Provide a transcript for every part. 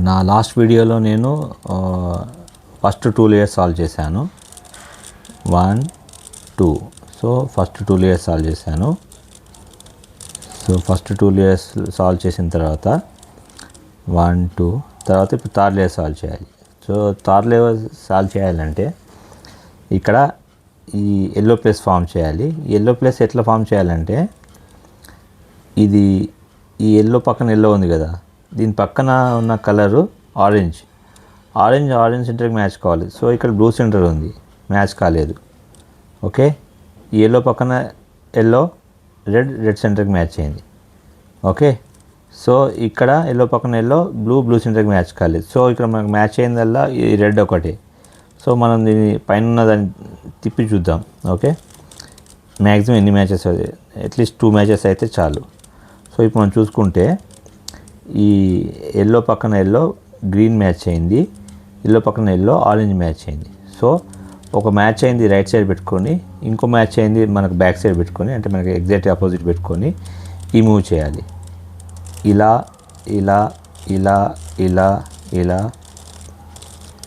నా లాస్ట్ వీడియోలో నేను ఫస్ట్ 2 లేయర్స్ సాల్వ్ చేశాను. 1 2. సో ఫస్ట్ 2 లేయర్స్ సాల్వ్ చేశాను. సో ఫస్ట్ 2 లేయర్స్ సాల్వ్ చేసిన తర్వాత 1 2 తర్వాత ఇప్పుడు థర్డ్ లేయర్ సాల్వ్ చేయాలి. సో థర్డ్ లేయర్ సాల్వ్ చేయాలంటే ఇక్కడ ఈ ఎల్లో ప్లేస్ ఫామ్ చేయాలి. ఎల్లో ప్లేస్ ఎట్లా ఫామ్ చేయాలంటే ఇది ఈ ఎల్లో పక్కన ఎల్లో ఉంది కదా, దీని పక్కన ఉన్న కలరు ఆరెంజ్ సెంటర్కి మ్యాచ్ కావాలి. సో ఇక్కడ బ్లూ సెంటర్ ఉంది, మ్యాచ్ కాలేదు. ఓకే, ఈ ఎల్లో పక్కన ఎల్లో రెడ్ సెంటర్కి మ్యాచ్ అయింది. ఓకే, సో ఇక్కడ ఎల్లో పక్కన ఎల్లో బ్లూ సెంటర్కి మ్యాచ్ కాలేదు. సో ఇక్కడ మనకు మ్యాచ్ అయిందల్లా ఈ రెడ్ ఒకటి. సో మనం దీని పైన ఉన్నదాన్ని తిప్పి చూద్దాం. ఓకే, మ్యాక్సిమం ఎన్ని మ్యాచెస్, అట్లీస్ట్ 2 మ్యాచెస్ అయితే చాలు. సో ఇప్పుడు మనం చూసుకుంటే ఈ ఎల్లో పక్కన ఎల్లో గ్రీన్ మ్యాచ్ అయింది, ఎల్లో పక్కన ఎల్లో ఆరెంజ్ మ్యాచ్ అయింది. సో ఒక మ్యాచ్ అయింది రైట్ సైడ్ పెట్టుకొని, ఇంకో మ్యాచ్ అయింది మనకు బ్యాక్ సైడ్ పెట్టుకొని, అంటే మనకి ఎగ్జాక్ట్ ఆపోజిట్ పెట్టుకొని ఈ మూవ్ చేయాలి. ఇలా ఇలా ఇలా ఇలా ఇలా.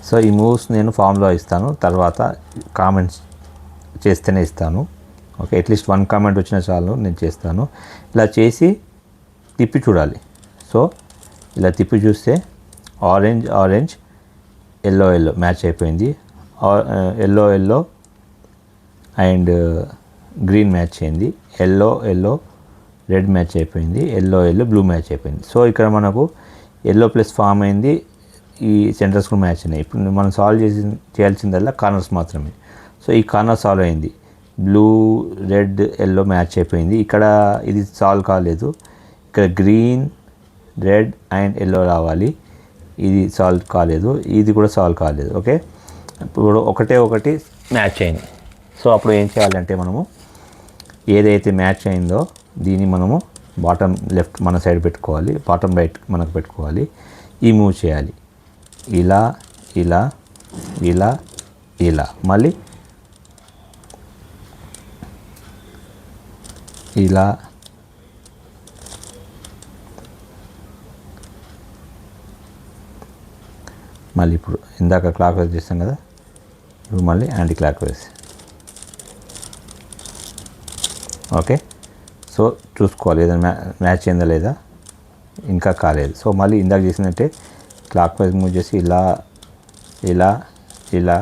సో ఈ మూవ్స్ నేను ఫామ్లో ఇస్తాను, తర్వాత కామెంట్స్ చేస్తేనే ఇస్తాను. ఓకే, అట్లీస్ట్ 1 కామెంట్ వచ్చినా చాలు, నేను చేస్తాను. ఇలా చేసి తిప్పి చూడాలి. సో ఇలా తిప్పి చూస్తే ఆరెంజ్ ఎల్లో మ్యాచ్ అయిపోయింది, ఎల్లో అండ్ గ్రీన్ మ్యాచ్ అయింది, ఎల్లో రెడ్ మ్యాచ్ అయిపోయింది, ఎల్లో బ్లూ మ్యాచ్ అయిపోయింది. సో ఇక్కడ మనకు ఎల్లో ప్లస్ ఫామ్ అయింది, ఈ సెంటర్స్ కూడా మ్యాచ్ అయినాయి. ఇప్పుడు మనం సాల్వ్ చేయాల్సిందల్లా కార్నర్స్ మాత్రమే. సో ఈ కార్నర్ సాల్వ్ అయింది, బ్లూ రెడ్ ఎల్లో మ్యాచ్ అయిపోయింది. ఇక్కడ ఇది సాల్వ్ కాలేదు, ఇక్కడ గ్రీన్ రెడ్ అండ్ ఎల్లో రావాలి, ఇది సాల్వ్ కాలేదు, ఇది కూడా సాల్వ్ కాలేదు. ఓకే, ఇప్పుడు ఒకటి మ్యాచ్ అయింది. సో అప్పుడు ఏం చేయాలంటే మనము ఏదైతే మ్యాచ్ అయిందో దీన్ని మనము బాటమ్ లెఫ్ట్ మన సైడ్ పెట్టుకోవాలి, బాటమ్ రైట్ మనకు పెట్టుకోవాలి. ఈ మూవ్ చేయాలి, ఇలా ఇలా ఇలా ఇలా, మళ్ళీ ఇలా మళ్ళీ ఇప్పుడు ఇందాక క్లాక్ వైజ్ చేస్తాం కదా, ఇప్పుడు మళ్ళీ anti clock wise. Okay, so చూసుకోవాలి ఏదైనా మ్యాచ్ అయిందా లేదా, ఇంకా కాలేదు. సో మళ్ళీ ఇందాక చేసినట్టే క్లాక్ వైజ్ మూవ్ చేసి ఇలా ఇలా ఇలా.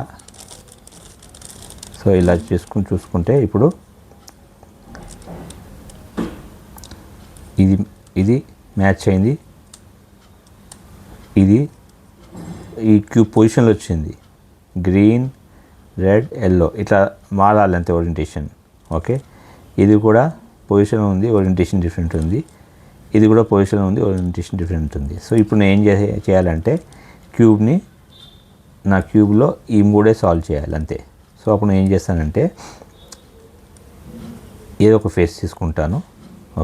సో ఇలా చూసుకుంటే ఇప్పుడు ఇది మ్యాచ్ అయింది, ఇది ఈ క్యూబ్ పొజిషన్లో వచ్చింది, గ్రీన్ రెడ్ ఎల్లో ఇట్లా మారాలి అంతే ఓరియంటేషన్. ఓకే, ఇది కూడా పొజిషన్ ఉంది, ఓరియంటేషన్ డిఫరెంట్ ఉంది, ఇది కూడా పొజిషన్ ఉంది, ఓరియంటేషన్ డిఫరెంట్ ఉంది. సో ఇప్పుడు నేను ఏం చేయాలంటే క్యూబ్ని నా క్యూబ్లో ఈ 3 సాల్వ్ చేయాలి అంతే. సో అప్పుడు నేను ఏం చేస్తానంటే ఏదో ఒక ఫేస్ తీసుకుంటాను.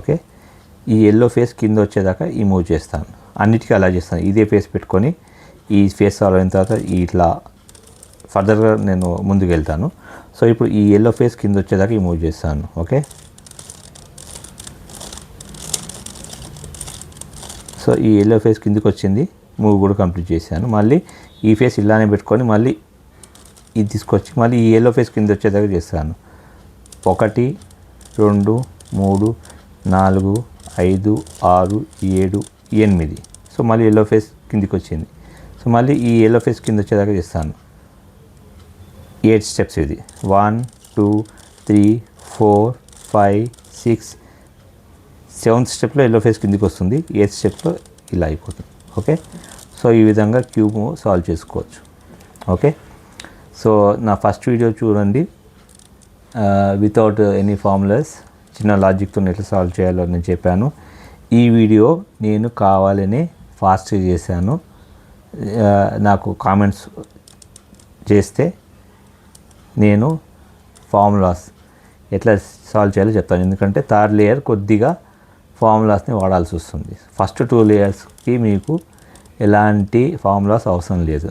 ఓకే, ఈ ఎల్లో ఫేస్ కింద వచ్చేదాకా ఈ మూవ్ చేస్తాను, అన్నిటికీ అలా చేస్తాను. ఇదే ఫేస్ పెట్టుకొని ఈ ఫేస్ సాల్వ్ అయిన తర్వాత ఇట్లా ఫర్దర్గా నేను ముందుకు వెళ్తాను. సో ఇప్పుడు ఈ ఎల్లో ఫేస్ కింద వచ్చేదాకా ఈ మూవ్ చేస్తాను. ఓకే, సో ఈ ఎల్లో ఫేస్ కిందకి వచ్చింది, మూవ్ కూడా కంప్లీట్ చేశాను. మళ్ళీ ఈ ఫేస్ ఇలానే పెట్టుకొని మళ్ళీ ఇది తీసుకొచ్చి మళ్ళీ ఈ ఎల్లో ఫేస్ కింద వచ్చేదాకా చేస్తాను. 1 2 3 4 5 6 7 8. సో మళ్ళీ ఎల్లో ఫేస్ కిందికి వచ్చింది. సో మళ్ళీ ఈ ఎల్లో ఫేస్ కింద వచ్చేదాకా చేస్తాను. 8 స్టెప్స్ ఇది. 1 2 3 4 5 6 7th స్టెప్లో ఎల్లో ఫేస్ కిందికి వస్తుంది, 8th స్టెప్లో ఇలా అయిపోతుంది. ఓకే, సో ఈ విధంగా క్యూబ్ సాల్వ్ చేసుకోవచ్చు. ఓకే, సో నా ఫస్ట్ వీడియో చూడండి, వితౌట్ ఎనీ ఫార్ములాస్ చిన్న లాజిక్తో ఎట్లా సాల్వ్ చేయాలో నేను చెప్పాను. ఈ వీడియో నేను కావాలనే ఫాస్ట్గా చేశాను. నాకు కామెంట్స్ చేస్తే నేను ఫార్ములాస్ ఎట్లా సాల్వ్ చేయాలో చెప్తాను. ఎందుకంటే థర్డ్ లేయర్ కొద్దిగా ఫార్ములాస్ని వాడాల్సి వస్తుంది. ఫస్ట్ 2 లేయర్స్కి మీకు ఎలాంటి ఫార్ములాస్ అవసరం లేదు.